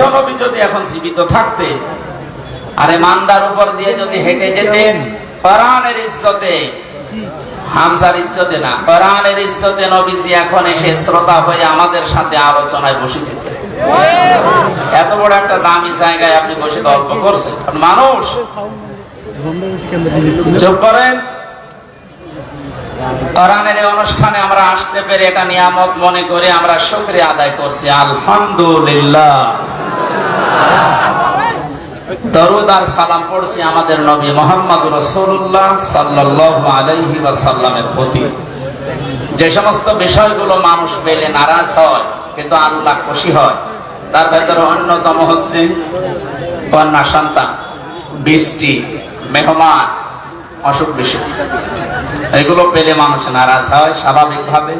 বিশ্বনবী যদি এখন জীবিত থাকতে আর মান্দার উপর দিয়ে যদি হেঁটে যেতেন, কোরআনের ইজ্জতে, হামজার ইজ্জতে না, কোরআনের ইজ্জতে নবীজি এখন এসে শ্রোতা হয়ে আমাদের সাথে আলোচনায় বসে যেতেন। এত বড় একটা দামি জায়গায় আপনি বসে গল্প করছেন। মানুষ চুপ করেন। কোরআনের এই অনুষ্ঠানে আমরা আসতে পেরে এটা নিয়ামত মনে করে আমরা শুকরিয়া আদায় করছি, আলহামদুলিল্লাহ। দরুদ আর সালাম পড়ছি আমাদের নবী মুহাম্মদ রাসূলুল্লাহ সাল্লাল্লাহু আলাইহি ওয়াসাল্লামের প্রতি। যে সমস্ত বিষয়গুলো মানুষ পেলে নারাজ হয় কিন্তু আল্লাহ খুশি হয়, তার ভেতরে অন্যতম হচ্ছে কন্যা সন্তান, বৃষ্টি, মেহমান, অসুখ বিসুখ, এগুলো পেলে মানুষ নারাজ হয় স্বাভাবিকভাবে।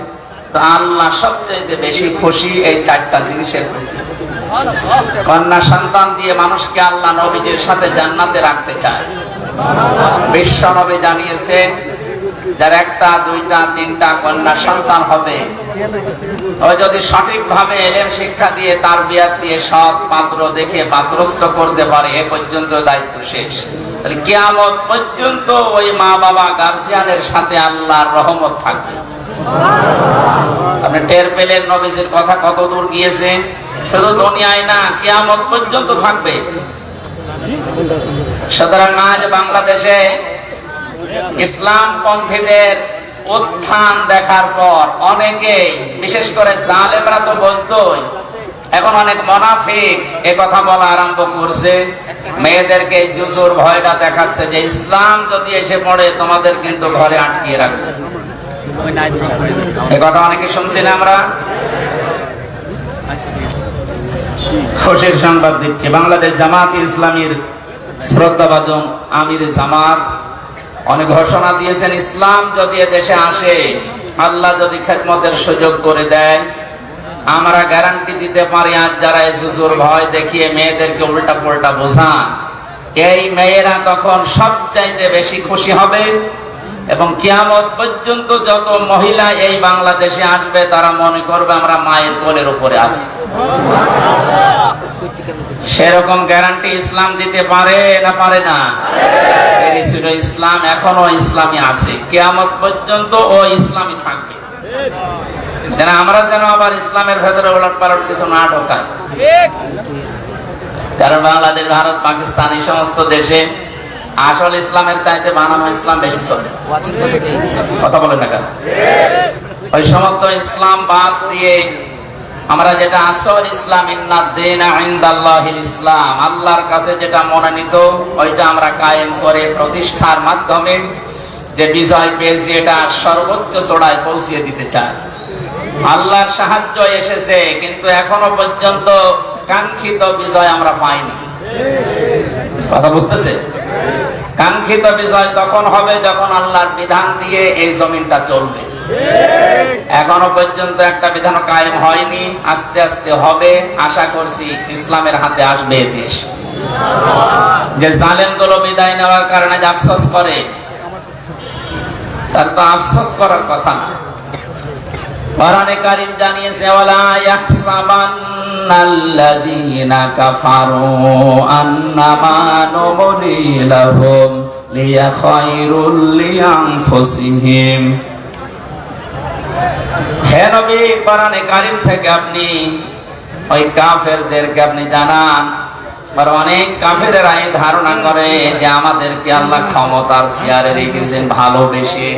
তো আল্লাহ সবচেয়ে বেশি খুশি এই চারটা জিনিসের প্রতি। কন্যা সন্তান দিয়ে মানুষকে আল্লাহ নবীজির সাথে জান্নাতে রাখতে চায়। বিশ্ব নবী জানিয়েছে, যার একটা, দুইটা, তিনটা কন্যা সন্তান হবে, ও যদি সঠিকভাবে ইলম শিক্ষা দিয়ে, তারবিয়াত দিয়ে, সৎ পাত্র দেখে পাত্রস্থ করতে পারে, এ পর্যন্ত দায়িত্ব শেষ। তাহলে কিয়ামত পর্যন্ত ওই মা বাবা গার্জিয়ানের সাথে আল্লাহর রহমত থাকবে। আপনি টের পেলেন নবীজির কথা কত দূর গিয়েছে? শুধু দুনিয়ায় না, কিয়ামত পর্যন্ত থাকবে। সুতরাং আজ বাংলাদেশে ইসলাম পন্থীদের উত্থান দেখার পর অনেকেই, বিশেষ করে জালেমরা তো বলতোই, এখন অনেক মুনাফিক এ কথা বলা আরম্ভ করছে। মেয়েদেরকে জুজুর ভয়টা দেখাচ্ছে যে ইসলাম যদি এসে পড়ে তোমাদের কিন্তু ঘরে আটকিয়ে রাখবে। এ কথা অনেকে শুনছি না আমরা। খুশির সংবাদ দিচ্ছি, বাংলাদেশ জামাত ইসলামীর শ্রদ্ধাভাজন আমির জামাত অনেক ঘোষণা দিয়েছেন, ইসলাম যদি দেশে আসে, আল্লাহ যদি খেদমতের সুযোগ করে দেয়, আমরা গ্যারান্টি দিতে পারি, আজ যারা জুজুর ভয় দেখিয়ে মেয়েদেরকে উল্টা পাল্টা বোঝান, এই মেয়েরা তখন সবচাইতে বেশি খুশি হবে। এবং কিয়ামত পর্যন্ত যত মহিলা এই বাংলাদেশে আসবে, তারা মনে করবে আমরা মায়ের কোলের উপরে আছি। সেরকম গ্যারান্টি ইসলাম দিতে পারে না পারে না? এই ছিল ইসলাম, এখনো ইসলামী আছে, কিয়ামত পর্যন্ত ও ইসলামী থাকবে। যেন আমরা যেন আবার ইসলামের ভেতরে ওলটপালট কিছু না ঢোকায়। কারণ বাংলাদেশ, ভারত, পাকিস্তান, এই সমস্ত দেশে আসল ইসলামের চাইতে বানানো ইসলাম বেশি চলে। কথা বলেন না কেন? ওই সমস্ত ইসলাম বাদ দিয়ে আমরা যেটা আসল ইসলাম, ইন্নাদ-দীনা ইনদাল্লাহিল ইসলাম, আল্লাহর কাছে যেটা মনোনীত, ওইটা আমরা কায়েম করে প্রতিষ্ঠার মাধ্যমে যে বিজয় পেয়েছি, এটা সর্বোচ্চ চূড়ায় পৌঁছিয়ে দিতে চায়। আল্লাহর সাহায্য এসেছে, কিন্তু এখনো পর্যন্ত কাঙ্ক্ষিত বিজয় আমরা পাইনি। কথা বুঝতেছে? কাঙ্ক্ষিত বিজয় তখন হবে যখন আল্লাহর বিধান দিয়ে এই জমিনটা চলবে। এখনো পর্যন্ত একটা বিধান কায়েম হয়নি, আস্তে আস্তে হবে। আশা করছি ইসলামের হাতে আসবে দেশ। যে জালেমগুলো বিদায় নেওয়ার কারণে যে আফসোস করে, তার তো আফসোস করার কথা না। কোরআনে কারীম জানিয়েছে, ওয়ালা ইয়াহসাবান্নাল্লাযীনা কাফারু আন্নামা নুমলি লাহুম লিয়াখায়রুল লিআনফুসিহিম। হে নবী, কোরআনে কারীম থেকে আপনি ওই কাফেরদেরকে আপনি জানান। আর অনেক কাফেরেরা এই ধারণা করে যে আমাদেরকে আল্লাহ ক্ষমতার চেয়ারে রেখেছেন ভালোবেসে।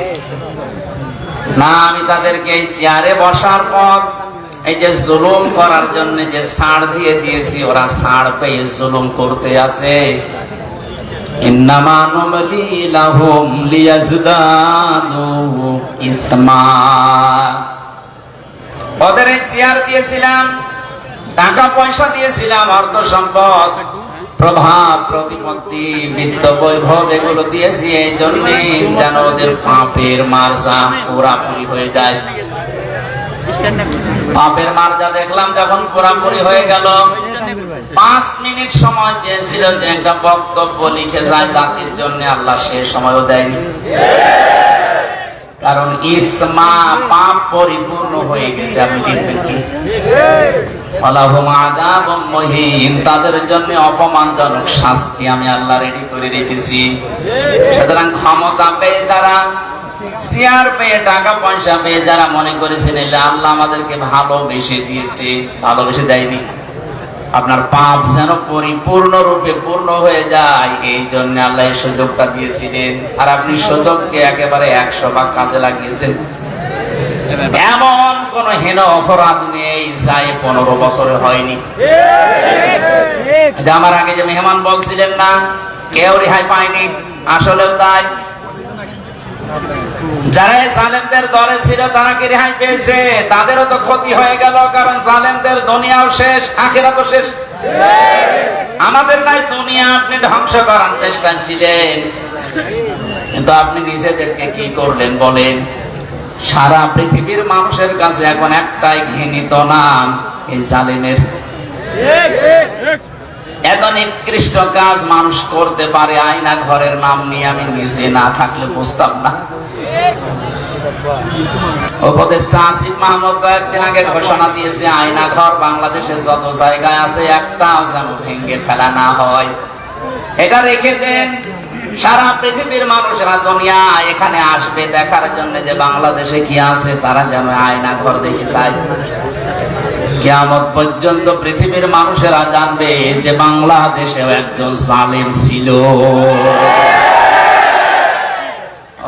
না, আমি তাদেরকে এই চেয়ারে বসার পর এই যে জুলুম করার জন্য যে ছাড় দিয়ে দিয়েছি, ওরা ছাড় পেয়ে জুলুম করতে আছে। ইন্নামা নুমলি লাহুম লিয়াজদাদু ইসমা। ওদের চেয়ার দিয়েছিলাম, টাকা পয়সা দিয়েছিলাম, অর্থ সম্পদ, প্রভাব, প্রতিপত্তি, বিত্ত, বৈভব, এগুলো দিয়েছি এই জন্য যেন ওদের পাপের মার্জা পুরাপুরি হয়ে যায়। পাপের মার্জা দেখলাম যখন পুরাপুরি হয়ে গেল, 5 মিনিট সময় চেয়েছিল যে একটা বক্তব্য লিখে যায় জাতির জন্য, আল্লাহ সে সময়ও দেয়নি। কারণ ইসমা, পাপ পরিপূর্ণ হয়ে গেছে। আপনি দেখবেন কি ওয়ালাহুম আযাবুম মুহিন, তাদের জন্য অপমানজনক শাস্তি আমি আল্লাহ রেডি করে রেখেছি। সুতরাং ক্ষমতা পেয়ে যারা, চেয়ার পেয়ে, টাকা পয়সা পেয়ে যারা মনে করেছেন আল্লাহ আমাদেরকে ভালোবেসে দিয়েছে, ভালোবেসে দেয়নি। আপনার পাপ যেন পরিপূর্ণ রূপে পূর্ণ হয়ে যায়, এই জন্য আল্লাহ এই সুযোগটা দিয়েছিলেন। আর আপনি সুযোগকে একেবারে 100 ভাগ কাজে লাগিয়েছেন। এমন কোন হীন অপরাধ নেই যাই 15 বছরে হয়নি। আমার আগে যে মেহমান বলছিলেন না কেউ রেহাই পায়নি, আসলেও তাই। যারা জালেমদের দলে ছিল তারা কি রেহাই পেয়েছে? তাদেরও তো ক্ষতি হয়ে গেল, কারণ জালেমদের দুনিয়াও শেষ, আখিরাতও শেষ। আমাদের নাই দুনিয়া আপনি ধ্বংস করার চেষ্টা ছিলেন, কিন্তু আপনি নিজেদেরকে কি করলেন বলেন? সারা পৃথিবীর মানুষের কাছে এখন একটাই ঘৃণিত নাম, এই জালেমের। এত নিকৃষ্ট কাজ মানুষ করতে পারে, আয়না ঘরের নাম নিয়ে আমি নিজে না থাকলে বুঝতাম না। উপদেষ্টা আসিফ মাহমুদ কয়েকদিন আগে ঘোষণা দিয়েছে আয়না ঘর বাংলাদেশে যত জায়গায় আছে একটাও যেন ভেঙে ফেলা না হয়। এটা রেখে দেন, সারা পৃথিবীর মানুষেরা দুনিয়া এখানে আসবে দেখার জন্য যে বাংলাদেশে কি আছে, তারা যেন আয়না ঘর দেখে যায়। কিয়ামত পর্যন্ত পৃথিবীর মানুষেরা জানবে যে বাংলাদেশেও একজন জালেম ছিল।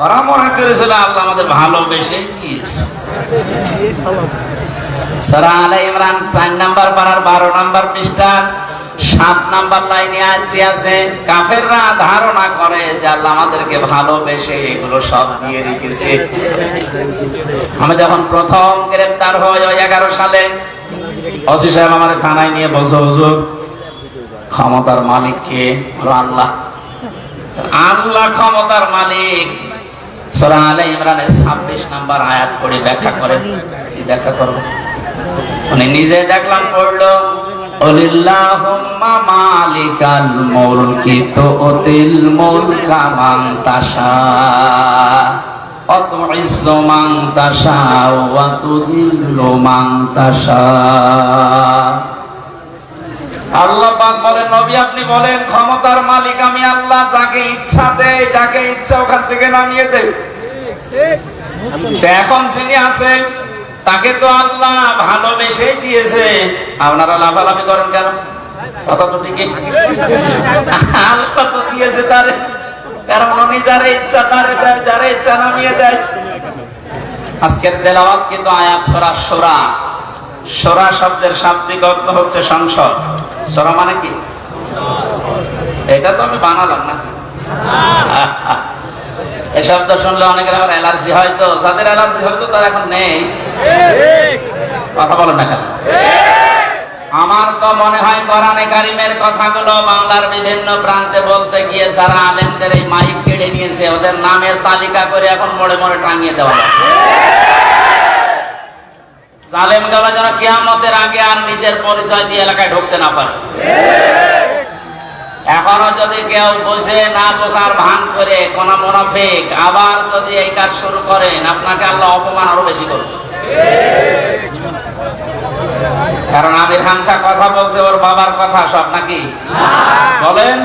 ওরা মনে করেছিল আল্লাহ আমাদের ভালোবেসে দিয়েছে। সূরা আলে ইমরান 4 নম্বর পারার 12 নম্বর পৃষ্ঠা 7 নম্বর লাইনে আয়াতটি আছে। কাফেররা ধারণা করে যে আল্লাহ আমাদেরকে ভালোবেসে এগুলো সব দিয়ে রেখেছে। আমি যখন প্রথম গ্রেফতার হই 11 সালে, ওসি সাহেব আমার থানায় নিয়ে বলছে, হুজুর ক্ষমতার মালিক কে? আল্লাহ। আল্লাহ ক্ষমতার মালিক। সূরা আলে ইমরানের 26 নম্বর আয়াত পড়ে ব্যাখ্যা করেন। কি ব্যাখ্যা করব? উনি নিজে দেখলাম পড়লো, আল্লাহুম্মা মালিকাল মুলকি তুতিল মুলকা মান তাশা ওয়া তুইজ্জু মান তাশা ওয়া তুযিল্লু মান তাশা। আল্লাহ পাক বলেন, নবী আপনি বলেন ক্ষমতার মালিক আমি আল্লাহ, যাকে ইচ্ছা দেয়, যাকে ইচ্ছা ওখান থেকে নামিয়ে দেয়। এখন যিনি আছেন তাকে তো আল্লাহ ভালোবেসে দিয়েছে। আপনারা লাফালাফি করেন কেন? কথা তো ঠিকই, আল্লাহ তো দিয়েছে তারে, কারণ উনি যারে ইচ্ছা তারে দেয়, যারে ইচ্ছা নামিয়ে দেয়। আজকের তেলাওয়াত কিন্তু আয়াত সূরা শূরা। শূরা শব্দের শাব্দিক অর্থ হচ্ছে সংসদ। শূরা মানে কি? এটা তো আমি বানালাম না। এই শব্দ শুনলে অনেকের আবার অ্যালার্জি হয়, তো যাদের অ্যালার্জি হয়তো তারা এখন নেই। কথা বলেন না কেন? আমার তো মনে হয় কোরআনে কারিমের কথাগুলো বাংলার বিভিন্ন প্রান্তে বলতে গিয়ে যারা আলেমদের এই মাইক কেড়ে নিয়েছে ওদের নামের তালিকা করে এখন মোড়ে মোড়ে টাঙিয়ে দেওয়া হয়। জালেম গুলো যেন কিয়ামতের আগে আর নিজের পরিচয় দিয়ে এলাকায় ঢুকতে না পারে। এখনো যদি কেউ বসে না বসার ভান করে কোন মুনাফিক আবার যদি এই কাজ শুরু করেন, আপনাকে আল্লাহ অপমান আরো বেশি করবে। কারণ আমির হামজা কথা বলছে ওর বাবার কথা সব নাকি বলেন।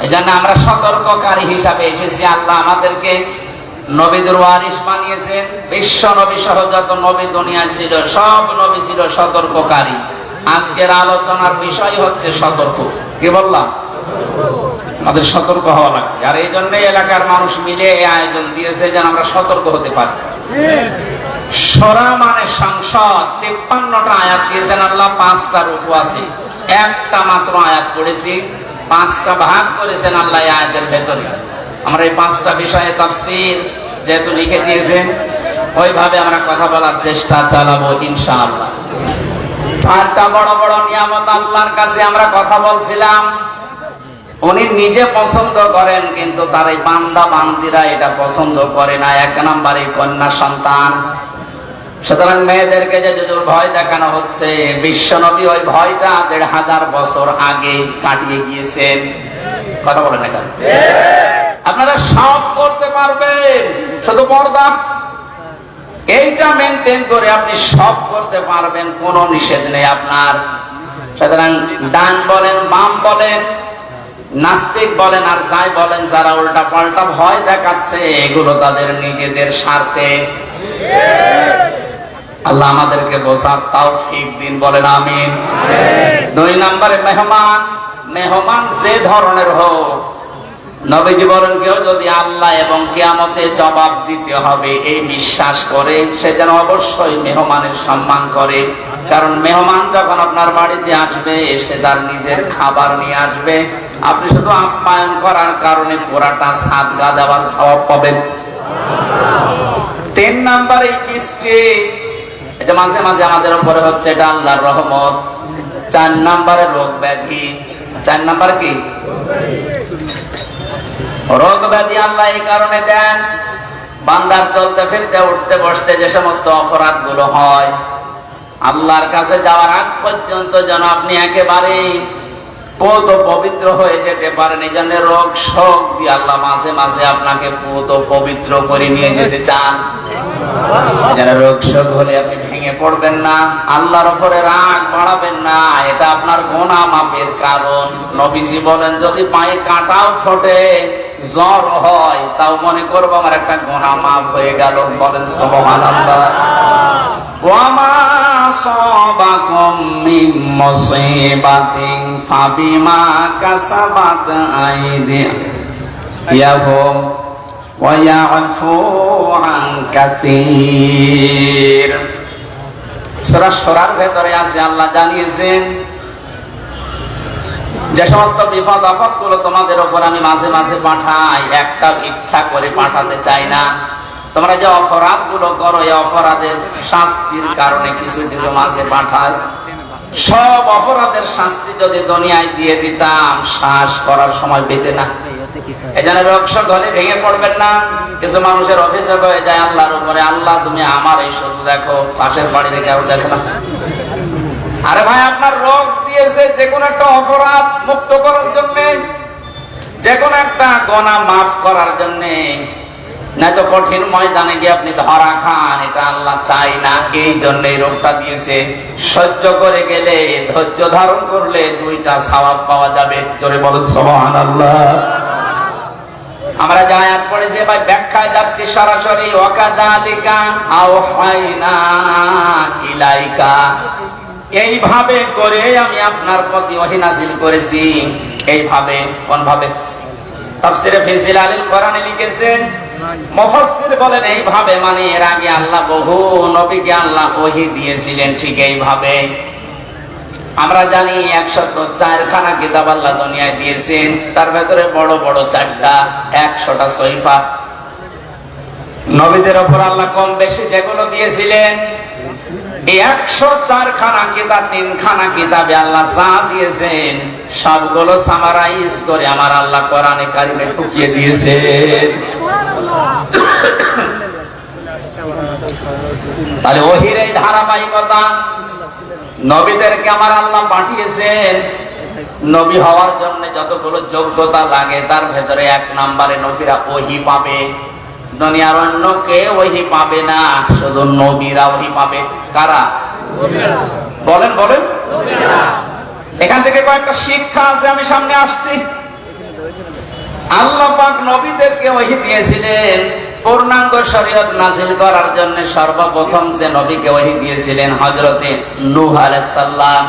এই জন্য আমরা সতর্ককারী হিসাবে এসেছি। আল্লাহ আমাদেরকে নবীদের ওয়ারিস বানিয়েছেন। বিশ্ব নবী সহ যত নবী দুনিয়ায় ছিল সব নবী ছিল সতর্ককারী। আজকের আলোচনার বিষয় হচ্ছে সতর্ক। কি বললাম? আমাদের সতর্ক হওয়া লাগবে। আর এই জন্য এলাকার মানুষ মিলে এই আয়োজন দিয়েছে যেন আমরা সতর্ক হতে পারি। সূরা মানে সংসদ। 53টা আয়াত দিয়েছেন আল্লাহ, 5টা রূপু আছে। একটা মাত্র আয়াত পড়েছি, 5টা ভাগ করেছেন আল্লাহ এই আয়াতের ভেতরে। আমরা এই 5টা বিষয়ে তাফসীর যেহেতু লিখে দিয়েছেন, ওইভাবে আমরা কথা বলার চেষ্টা চালাবো ইনশাআল্লাহ। 4টা বড় বড় নিয়ামত আল্লাহর কাছে আমরা কথা বলছিলাম। উনি নিজে পছন্দ করেন, কিন্তু তার এই বান্দা বান্দিরা এটা পছন্দ করে না। 1 নম্বরে কন্যা সন্তান। সুতরাং মেয়েদেরকে যে ভয় দেখানো হচ্ছে, বিশ্বনবী ওই ভয়টা 1500 বছর আগে কাটিয়ে গিয়েছেন। কথা বলেন না কেন? আপনারা সব করতে পারবেন, শুধু পর্দা। এইটা মেনটেন করে আপনি সব করতে পারবেন, কোনো নিষেধ নেই আপনার। সুতরাং ডান বলেন বাম বলেন, নাস্তিক বলেন আর যাই বলেন, যারা উল্টা পাল্টা ভয় দেখাচ্ছে এগুলো তাদের নিজেদের স্বার্থে। আল্লাহ আমাদেরকে বোঝার তৌফিক দিন, বলেন আমিন। 2 নম্বরে মেহমান। মেহমান যে ধরনের হোক, নবীজি বলেন কেউ যদি আল্লাহ এবং কিয়ামতে জবাব দিতে হবে এই বিশ্বাস করে, সে যেন অবশ্যই মেহমানের সম্মান করে। কারণ মেহমান যখন আপনার বাড়িতে আসবে সে তার নিজের খাবার নিয়ে আসবে, আপনি শুধু আপ্যায়ন করার কারণে পুরাটা সাদগা দেওয়ার সওয়াব পাবেন। 3 নম্বরে বৃষ্টি, এটা মাঝে মাঝে আমাদের উপরে হচ্ছে, এটা আল্লাহর রহমত। 4 নম্বরে রোগ ব্যাধি। 4 নম্বর কি? রোগ ব্যাধি আল্লাহ এই কারণে দেন, বান্দার চলতে ফিরতে উঠতে বসতে যে সমস্ত অপরাধ গুলো হয়, আল্লাহর কাছে যাওয়ার আগ পর্যন্ত যেন আপনি একেবারে পবিত্র হয়ে যেতে পারেন। এই জন্য রোগ শোক দিয়ে আল্লাহ মাঝে মাঝে আপনাকে পবিত্র করে নিয়ে যেতে চান। যেন রোগ শোক হলে আপনি ভেঙে পড়বেন না, আল্লাহর উপরে রাগ বাড়াবেন না, এটা আপনার গুনাহ মাপের কারণ। নবীজি বলেন যদি পায়ে কাঁটাও ফোটে, জ্বর হয়, তাও মনে করবো আমার একটা গুনাহ মাফ হয়ে গেল, বলেন সুবহানাল্লাহ। ওয়ামা সাবাকুম মিন মুসিবাতিন ফাবিমা কাসাবাত আইদিয়াহুম ওয়া ইয়াফু আন কাসীর। সূরা সূরার ভেতরে আছে, আল্লাহ জানিয়েছেন যে সমস্ত বিপদ আপদ গুলো তোমাদের উপর আমি মাঝে মাঝে পাঠাই, একটা ইচ্ছা করে পাঠাতে চাই না। তোমরা যে অপরাধ গুলো করো, এই অপরাধের শাস্তির কারণে কিছু কিছু মাঝে পাঠায়। সব অপরাধের শাস্তি যদি দুনিয়ায় দিয়ে দিতাম, শ্বাস করার সময় পেতে না। এই জন্য রোগ শোক হলে ভেঙে পড়বেন না। কিছু মানুষের অভিযোগ হয়ে যায় আল্লাহর উপরে, আল্লাহ তুমি আমার এই শুধু দেখো, পাশের বাড়িতে কেউ দেখে না। আরে ভাই, আপনার রোগ দিয়েছে যে কোনো একটা অপরাধ মুক্ত করার জন্য, যে কোনো একটা গুনাহ মাফ করার জন্য, নয়তো কঠিন ময়দানে গিয়ে আপনি ধরা খান, এটা আল্লাহ চাই না। এই জন্য এই রোগটা দিয়েছে। সহ্য করে গেলে, ধৈর্য ধারণ করলে 2টা সওয়াব পাওয়া যাবে। জোরে বলুন সুবহানাল্লাহ। আমরা যে আয়াত পড়েছি ভাই, ব্যাখ্যায় যাচ্ছি সরাসরি। ওয়াকাযালিকা আওহাইনা ইলাইকা, এইভাবে করে আমি আপনার প্রতি ওহী নাযিল করেছি। এইভাবে, কোন ভাবে? তাফসীরে ফি জিলালিল কোরআনে লিখেছেন, মুফাসসির বলেন এইভাবে মানে এর আগে আল্লাহ বহু নবীকে আল্লাহ ওহী দিয়েছিলেন ঠিক এইভাবে। আমরা জানি 104 খানা কিতাব আল্লাহ দুনিয়ায় দিয়েছেন, তার ভেতরে বড় বড় 4টা, 100টা সহিফা। নবীদের উপর আল্লাহ কম বেশি যেগুলো দিয়েছিলেন, এই 104 খানা কিতাব, 3 খানা কিতাবে আল্লাহ যা দিয়েছেন সবগুলো সামারাইজ করে আমার আল্লাহ কোরআনে কারিমে ঢুকিয়ে দিয়েছেন। তাহলে ওহীর এই ধারাবাহিকতা, নবীদেরকে আমার আল্লাহ পাঠিয়েছেন। নবী হওয়ার জন্য যতগুলো যোগ্যতা লাগে তার ভেতরে 1 নম্বরে নবীরা ওহী পাবে। দুনিয়ার অন্য কেউ ওহী পাবে না, শুধু নবীরা ওহী পাবে। কারা? বলেন বলেন। এখান থেকে কয়েকটা শিক্ষা আছে, আমি সামনে আসছি। আল্লাহ পাক নবীদেরকে ওহী দিয়েছিলেন পূর্ণাঙ্গ শরীয়ত নাযিল করার জন্য। সর্বপ্রথম যে নবীকে ওহী দিয়েছিলেন হযরতে নূহ আলাইহিস সালাম,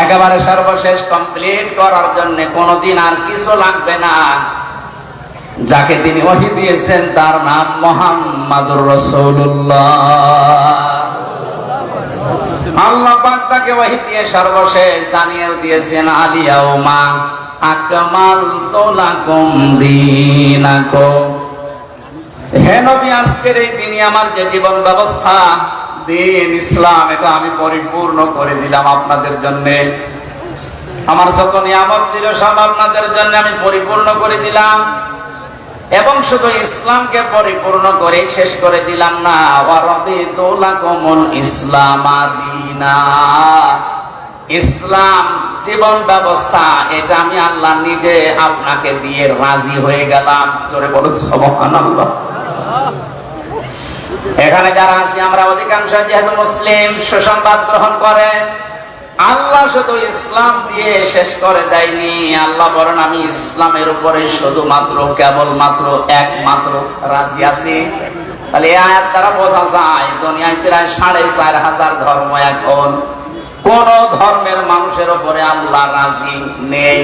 একেবারে সর্বশেষ কমপ্লিট করার জন্য কোনদিন আর কিছু লাগবে না। যাকে তিনি ওহী দিয়েছেন তার নাম মুহাম্মাদুর রাসূলুল্লাহ। আল্লাহ পাক তাকে ওহী দিয়ে সর্বশেষ জানিয়ে দিয়েছেন, আলিয়াউমা আকমালতু লাকুম দীনাকুম। হে নবী, আজকের এই দিনই আমার যে জীবন ব্যবস্থা, দিন ইসলাম, এটা আমি পরিপূর্ণ করে দিলাম আপনাদের জন্য। আমার যত নিয়ামত ছিল সব আপনাদের জন্য আমি পরিপূর্ণ করে দিলাম। এবং শুধু ইসলামকে পরিপূর্ণ করে শেষ করে দিলাম না, ওয়ারাদিতু লাকুমুল ইসলামা দীনা। ইসলাম জীবন ব্যবস্থা, এটা আমি আল্লাহ নিজে আপনাকে দিয়ে রাজি হয়ে গেলাম। জোরে বলুন সুবহানাল্লাহ। এখানে যারা আছি আমরা অধিকাংশ যেহেতু মুসলিম, সুসংবাদ গ্রহণ করে। আল্লাহ শুধু ইসলাম দিয়ে শেষ করে দেয়নি, আল্লাহ বলেন আমি ইসলামের উপরে শুধুমাত্র কেবলমাত্র একমাত্র রাজি আছি। তাহলে এই আয়াত দ্বারা বোঝা যায় দুনিয়ায় প্রায় 4,500 ধর্ম, এখন কোন ধর্মের মানুষের উপরে আল্লাহ রাজি নেই।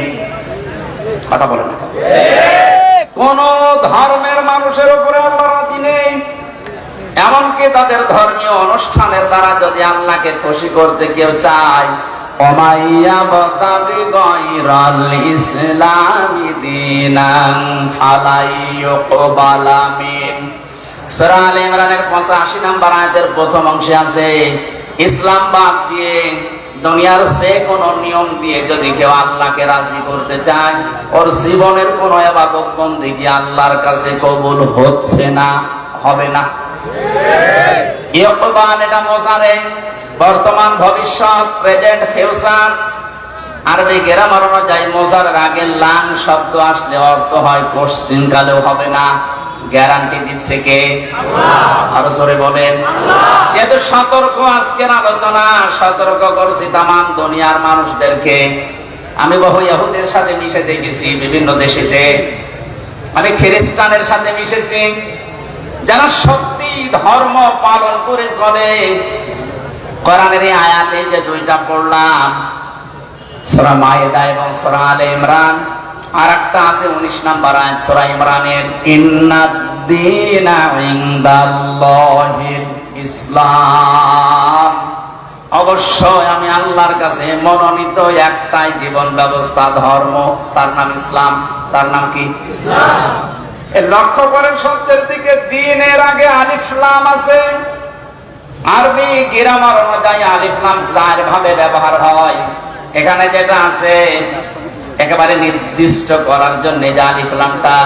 কথা বলেন না, কোন ধর্মের মানুষের উপরে আল্লাহ রাজি নেই। এমনকি তাদের ধর্মীয় অনুষ্ঠানের দ্বারা যদি আল্লাহকে খুশি করতে কেউ চায়, ওমাইয়াবতাগি গায়রাল ইসলামি দীনান ফালাই ইউকবালা মিন। সূরা আলে ইমরানের 85 নম্বর আয়াতের প্রথম অংশে আছে, ইসলাম বাদ দিয়ে দুনিয়ার যে কোনো নিয়ম দিয়ে যদি কেউ আল্লাহকে রাজি করতে চায়, ওর জীবনের কোনো ইবাদত বন্দেগী আল্লাহর কাছে কবুল হচ্ছে না, হবে না। ইকবাল এটা মোজারে, বর্তমান ভবিষ্যৎ, প্রেজেন্ট ফিউচার। আরবি গ্রামার অনুযায়ী মোজারের আগে লাং শব্দ আসলে অর্থ হয় কোশ্চিন কালেও হবে না। গ্যারান্টি দিচ্ছে কে? আল্লাহ। আরো জোরে বলেন আল্লাহ। যেহেতু সতর্ক আজকের আলোচনা, সতর্ক করছি তামাম দুনিয়ার মানুষদেরকে। আমি বহু ইহুদির সাথে মিশে দেখেছি বিভিন্ন দেশে, যে আমি খ্রিস্টানের সাথে মিশেছি, যারা সত্যি ধর্ম পালন করে চলে। কোরআনের এই আয়াতে যে দুইটা পড়লাম, সূরা মায়েদা এবং সূরা আলে ইমরান, আর একটা আছে 19 নম্বর আয়াত সূরা ইমরানের, ইন্নাদ-দীনা ইনদাল্লাহিল ইসলাম। অবশ্যই আমি আল্লাহর কাছে মনোনীত একটাই জীবন ব্যবস্থা, ধর্ম, তার নাম ইসলাম। তার নাম কি? ইসলাম। লক্ষ্য করেন শব্দের দিকে, দ্বীনের আগে আলিফ লাম আছে। আরবি গ্রামার অনুযায়ী আলিফ লাম 4 ভাবে ব্যবহার হয়। এখানে যেটা আছে একেবারে নির্দিষ্ট করার জন্য যে আলিফ লামটা,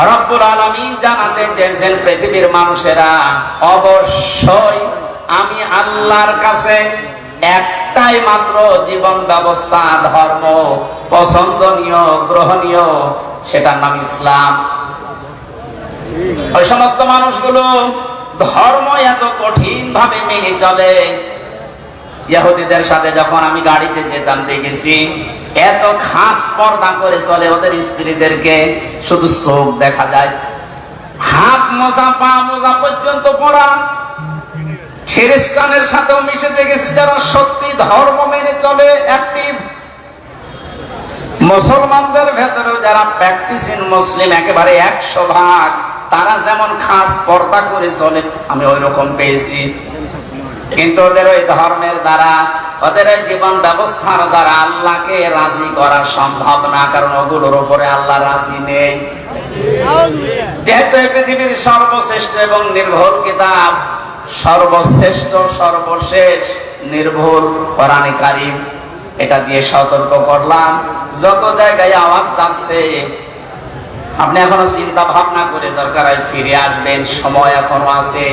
রব্বুল আলামিন জানাতে চেয়েছেন পৃথিবীর মানুষেরা অবশ্যই আমি আল্লাহর কাছে একটাই মাত্র জীবন ব্যবস্থা, ধর্ম পছন্দনীয়, গ্রহণীয়, সেটার নাম ইসলাম। ওই সমস্ত মানুষগুলো ধর্ম এত কঠিন ভাবে মেনে চলে। ইহুদিদের সাথে যখন আমি গাড়িতে যেতাম দেখেছি এত খাস পর্দা করে চলে, ওদের স্ত্রীদেরকে শুধু চোখ দেখা যায়, হাত মোজা পা মোজা পর্যন্ত পরা। খ্রিস্টানের সাথেও মিশে দেখেছি যারা সত্যি ধর্ম মেনে চলে, অ্যাক্টিভ। মুসলমানদের ভেতরেও যারা প্র্যাকটিসিং মুসলিম একেবারে 100%, তারা যেমন খাস পর্দা করে চলে আমি ওই রকম পেয়েছি। কিন্তু ওদের ওই ধর্মের দ্বারা, ওদের জীবন ব্যবস্থার দ্বারা আল্লাহকে রাজি করা সম্ভব না, কারণ ওগুলোর উপরে আল্লাহ রাজি নেই। যেহেতু পৃথিবীর সর্বশ্রেষ্ঠ এবং নির্ভুল কিতাব, সর্বশ্রেষ্ঠ সর্বশেষ নির্ভুল কোরআনে কারীম, এটা দিয়ে সতর্ক করলাম। যত জায়গায় আওয়াজ যাচ্ছে আপনি এখনো চিন্তা ভাবনা করে দরকার হয় ফিরে আসবেন, সময় এখনো আছে।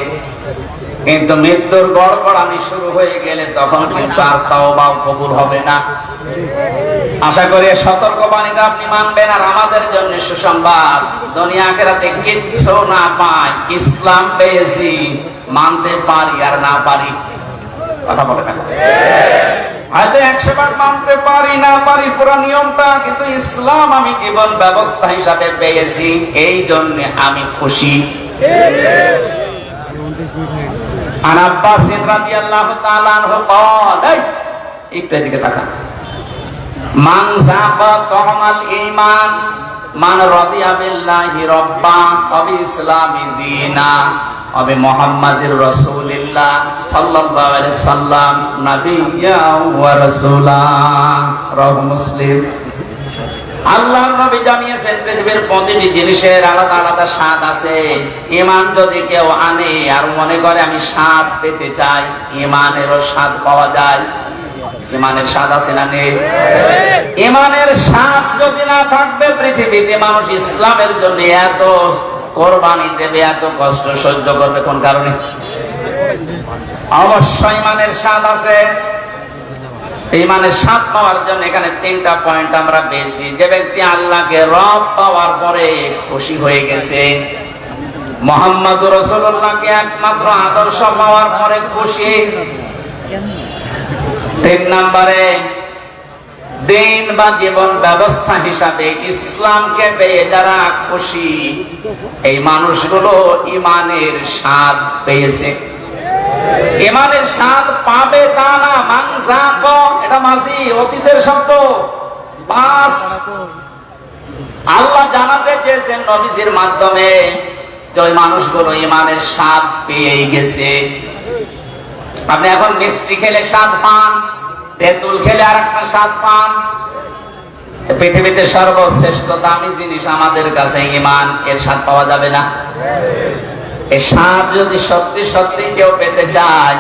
কিন্তু মৃত্যুর গড়গড়ানি শুরু হয়ে গেলে তখন কিন্তু আর তাওবা কবুল হবে না। আশা করি সতর্কবাণীটা আপনি মানবেন। আর আমাদের জন্য সুসংবাদ, দুনিয়া আখিরাতে কিচ্ছু না পাই, ইসলাম পেয়েছি, মানতে পারি আর না পারি। কথা বলে না, হয়তো 100 বার মানতে পারি না পারি পুরো নিয়মটা, কিন্তু ইসলাম আমি জীবন ব্যবস্থা হিসাবে পেয়েছি, এই জন্য আমি খুশি। আন আব্বাস রাদিয়াল্লাহু তাআলা আনহু قال, একটু এদিকে তাকান, মান যাকা তামাল ঈমান মান রাদিয়া বিল্লাহি রাব্বা ওয়া বিইসলামি দীনা ওয়া বিমুহাম্মাদির রাসূলিল্লাহ সাল্লাল্লাহু আলাইহি সাল্লাম নাবিয়্যা ওয়া রাসূলা। রাওয়াহু মুসলিম। আল্লাহর নবী জানিয়েছেন পৃথিবীর প্রতিটি জিনিসের আলাদা আলাদা স্বাদ আছে। ঈমান যদি কেউ আনে আর মনে করে আমি স্বাদ পেতে চাই, ঈমানেরও স্বাদ পাওয়া যায়। ঈমানের স্বাদ আছে না নেই? ঈমানের স্বাদ যদি না থাকবে, পৃথিবীতে মানুষ ইসলামের জন্য এত কোরবানি দেবে, এত কষ্ট সহ্য করবে কোন কারণে? অবশ্যই ঈমানের স্বাদ আছে। ঈমানের স্বাদ পাওয়ার জন্য এখানে 3টা পয়েন্ট আমরা পেয়েছি। যে ব্যক্তি আল্লাহকে রব পাওয়ার পরে খুশি হয়ে গেছে, মুহাম্মদুর রাসূলুল্লাহকে একমাত্র আদর্শ পাওয়ার পরে খুশি। 3 নম্বরে দিন বা জীবন ব্যবস্থা হিসাবে ইসলামকে পেয়ে যারা খুশি, এই মানুষগুলো ইমানের স্বাদ পেয়েছে। ইমানের স্বাদ পাবে তা না, মানজাক, এটা মাসি অতীতের শব্দ, পাস্ট। আল্লাহ জানাতে চেয়েছেন নবীজির মাধ্যমে যে ওই মানুষগুলো ইমানের স্বাদ পেয়ে গেছে। আপনি এখন মিষ্টি খেলে স্বাদ পান, তেঁতুল খেলে আর একটা স্বাদ পান। পৃথিবীতে সর্বশ্রেষ্ঠ দামি জিনিস আমাদের কাছে ঈমান, এর স্বাদ পাওয়া যাবে না? এই স্বাদ যদি সত্যি সত্যি কেউ পেতে চায়,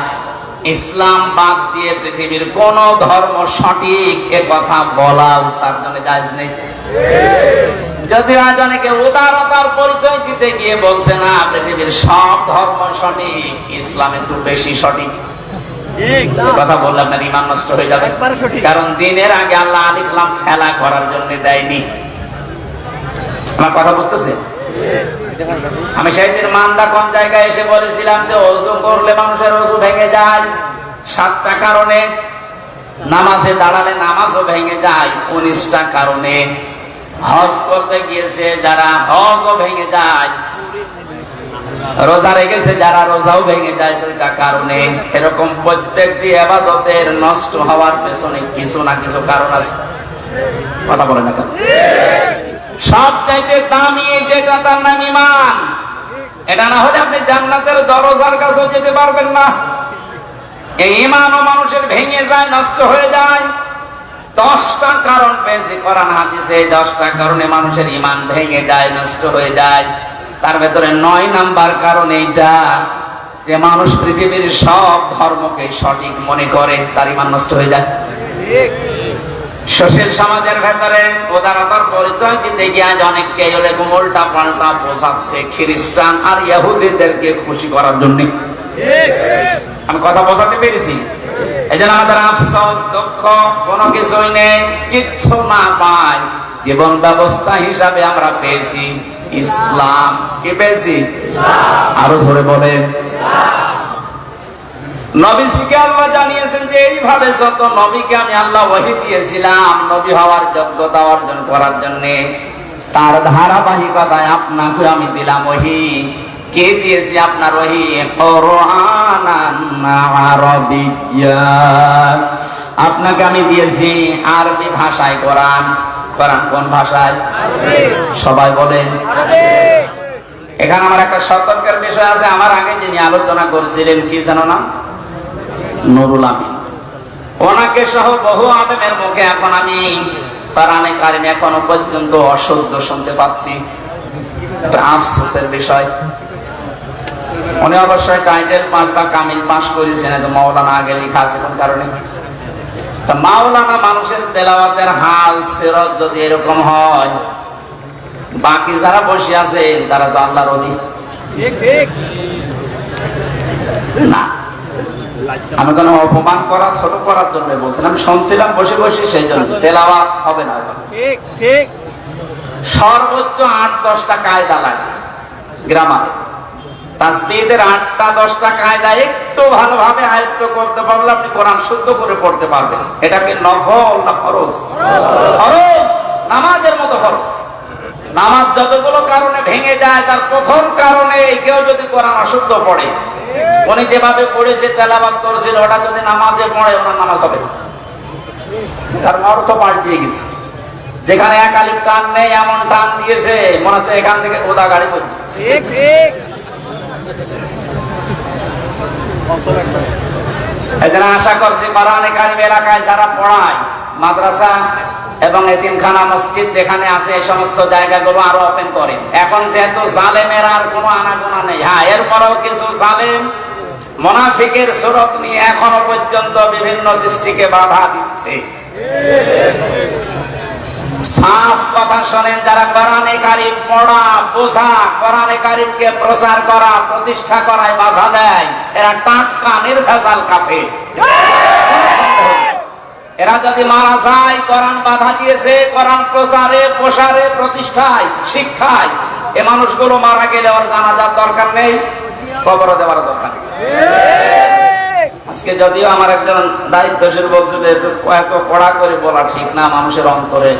ইসলাম বাদ দিয়ে পৃথিবীর কোন ধর্ম সঠিক এ কথা বলাও তার জন্য জায়েজ নেই। যদি আজ অনেকে উদারতার পরিচয় দিতে গিয়ে বলছে না পৃথিবীর সব ধর্ম সঠিক, ইসলাম একটু বেশি সঠিক, কথা বললে আপনার ঈমান নষ্ট হয়ে যাবে। কারণ দিনের আগে আল্লাহ আলিফ লাম খেলা করার জন্য দেয়নি। আমার কথা বুঝতেছে? আমি সেই দিন মান্দা কোন জায়গায় এসে বলেছিলাম যে ওযু করলে মানুষের ওযু ভেঙে যায় 7টা কারণে, নামাজে দাঁড়ালে নামাজও ভেঙে যায় 19টা কারণে, হজ করতে গিয়েছে যারা হজও ভেঙে যায়, রোজা রেখেছে যারা রোজাও ভেঙে যায় 2টা কারণে। এরকম প্রত্যেকটি ইবাদতের নষ্ট হওয়ার পেছনে কিছু না কিছু কারণ আছে। কথা বলে না কেন? সবচাইতে দামি যেটা তার নাম ঈমান। এটা না হলে আপনি জান্নাতের দরজার কাছেও যেতে পারবেন না। এই ঈমানও মানুষের ভেঙে যায়, নষ্ট হয়ে যায়। 10টা কারণ পেয়েছি কোরআন হাদিসে, 10টা কারণে মানুষের ঈমান ভেঙে যায়, নষ্ট হয়ে যায়। তার ভেতরে 9 নাম্বার কারণ এইটা যে মানুষ পৃথিবীর সব ধর্মকে সঠিক মনে করে, তার ঈমান নষ্ট হয়ে যায়। সুশীল সমাজের ভেতরে উদারতার পরিচয় দিতে গিয়ে আজ অনেককে এরকম উল্টা পাল্টা বোঝাচ্ছে খ্রিস্টান আর ইহুদিদেরকে খুশি করার জন্য। আমি কথা বোঝাতে পেরেছি? এই জন্য আমাদের আফসোস, দুঃখ, কোনো কিছুই নেই, কিচ্ছু না পাই। জীবন ব্যবস্থা হিসাবে আমরা পেয়েছি ইসলাম। কি পেয়েছি? আরো জোরে বলেন। নবীকে আল্লাহ জানিয়েছেন যে এইভাবে যত নবীকে আমি আল্লাহ ওহী দিয়েছিলাম নবী হওয়ার যোগ্যতা অর্জন করার জন্য, তার ধারাবাহিকতায় আপনাকে আমি দিলাম ওহী। কে দিয়েছি আপনার ওহী? কুরআনান আরাবিয়্যা, আপনাকে আমি দিয়েছি আরবি ভাষায় কোরআন। কোরআন কোন ভাষায়? সবাই বলেন। এখানে আমার একটা সতর্কের বিষয় আছে। আমার আগে যিনি আলোচনা করছিলেন কি জানো না? নুরুল আমিন। ওনাকে সহ বহু আলেমের মুখে এখন আমি কোরআনে কারিম এখনো পর্যন্ত অশুদ্ধ শুনতে পাচ্ছি। এটা আফসোসের বিষয়। উনি অবশ্যই টাইটেল পাস বা কামিল পাস করেছেন, তো মাওলানা আগে লেখা আছে কোন কারণে? তা মাওলানা মানুষের তেলাওয়াতের হাল সিরাত যদি এরকম হয়, বাকি যারা বসে আছেন তারা তো আল্লাহর ওলি। না, আমি কোনো অপমান করা ছোট করার জন্য বলছেন, আমি শুনছিলাম বসে বসে, সেই জন্য তেলাওয়াত হবে না। সর্বোচ্চ 8-10টা কায়দা লাগে গ্রামারে। তাসবিহের 8টা-10টা কায়দা একটু ভালোভাবে আয়ত্ত করতে পারলে আপনি কোরআন শুদ্ধ করে পড়তে পারবেন। এটা কি নফল না ফরজ? ফরজ, নামাজের মতো ফরজ। নামাজ যতগুলো কারণে ভেঙে যায়, তার প্রথম কারণে কেউ যদি কোরআন অশুদ্ধ পড়ে, উনি যেভাবে পড়েছে তেলাওয়াত করেছিল, ওটা যদি নামাজে পড়ে ওনার নামাজ হবে না, কারণ অর্থ পাল্টিয়ে গেছে। যেখানে এক আলিফ টান নেই এমন টান দিয়েছে, মনে হচ্ছে এখান থেকে ওদা গাড়ি পড়ছে। এজন্য আশা করছি কোরআনে কারিম এলাকায় যারা পড়ায়, মাদ্রাসা এবং এতিমখানা, মসজিদ যেখানে আছে, এই সমস্ত জায়গাগুলো আরো ওপেন করে। এখন যেহেতু জালেমের আর কোনো আনাগোনা নেই, হ্যাঁ এরপরেও কিছু জালেম মুনাফিকের সুরত নিয়ে এখনো পর্যন্ত বিভিন্ন দৃষ্টিকে বাধা দিচ্ছে। সাফ কথা শোনেন, যারা কোরআনে কারিম পড়া, বোঝা, কোরআনে কারিমকে প্রচার করা, প্রতিষ্ঠা করায় বাধা দেয়, এরা টাটকা নির্ভেজাল কাফের। এরা যদি মারা যায়, কোরআন বাধা দিয়েছে, কোরআন প্রচারে, প্রসারে, প্রতিষ্ঠায়, শিক্ষায়, এই মানুষগুলো মারা গেলে ওর জানাজার দরকার নেই, কবর দেওয়ার দরকার নেই। আজকে যদিও আমার একজন দায়িত্বশীল বলছে যে এত কড়া করে বলা ঠিক না, মানুষের অন্তরে